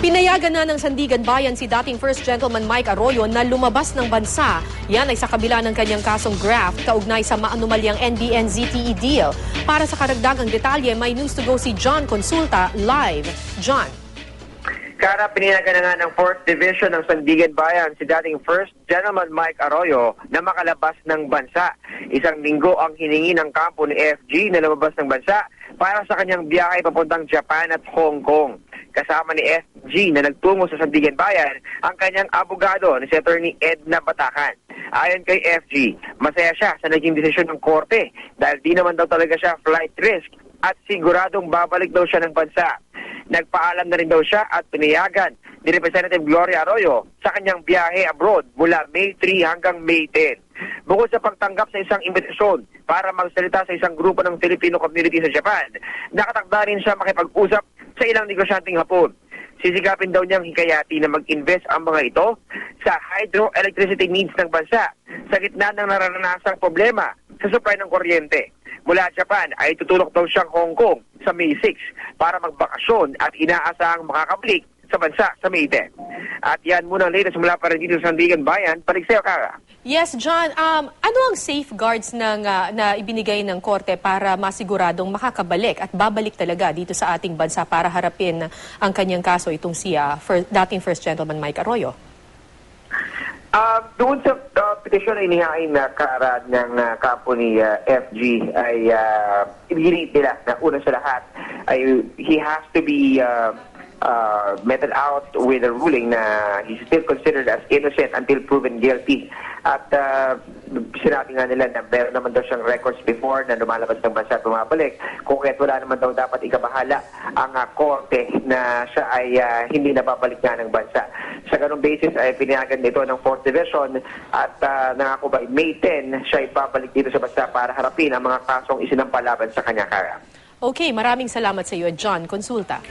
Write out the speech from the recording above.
Pinayagan na ng Sandigan Bayan si dating First Gentleman Mike Arroyo na lumabas ng bansa. Yan ay sa kabila ng kanyang kasong graft kaugnay sa maanumalyang NBN-ZTE deal. Para sa karagdagang detalye, may news to go si John Consulta live. John. Kara, pinayagan na nga ng 4th Division ng Sandigan Bayan si dating First Gentleman Mike Arroyo na makalabas ng bansa. Isang linggo ang hiningi ng kampo ni FG na lumabas ng bansa para sa kanyang biyahe papuntang Japan at Hong Kong. Kasama ni FG na nagtungo sa Sandigan Bayan ang kanyang abogado na si Attorney Edna Batacan. Ayon kay FG, masaya siya sa naging desisyon ng korte dahil di naman daw talaga siya flight risk at siguradong babalik daw siya ng bansa. Nagpaalam na rin daw siya at pinayagan ni Representative Gloria Arroyo sa kanyang biyahe abroad mula May 3 hanggang May 10. Bukod sa pagtanggap sa isang imbitasyon para magsalita sa isang grupo ng Filipino community sa Japan, nakatakda rin siya makipag-usap sa ilang negosyanteng Hapon. Sisigapin daw niyang hikayati na mag-invest ang mga ito sa hydroelectricity needs ng bansa sa gitna ng naranasang problema sa supply ng kuryente. Mula Japan ay tutulok daw siyang Hong Kong sa May 6 para magbakasyon at inaasahang makakabalik sa bansa sa May 10. At yan muna ang latest mula pa rin dito sa Sandigan Bayan. Balik sa'yo, Kara. Yes, John. Ano ang safeguards na ibinigay ng korte para masiguradong makakabalik at babalik talaga dito sa ating bansa para harapin ang kanyang kaso itong si dating First Gentleman Mike Arroyo? Doon sa petisyon na inihain na Kara ng kampo ni FG ay ibigay nila na una sa lahat ay he has to be meted out with a ruling na he's still considered as innocent until proven guilty. At sinabi nga nila na meron naman daw siyang records before na lumalabas ng bansa at bumabalik. Kung kaya't wala naman daw dapat ikabahala ang korte na siya ay hindi nababalik nga ng bansa. Sa ganung basis ay pinayagan nito ng 4th Division at nangako by May 10 siya ay babalik dito sa bansa para harapin ang mga kasong isinampalaban sa kanya, Kara. Okay, maraming salamat sa iyo, John Consulta.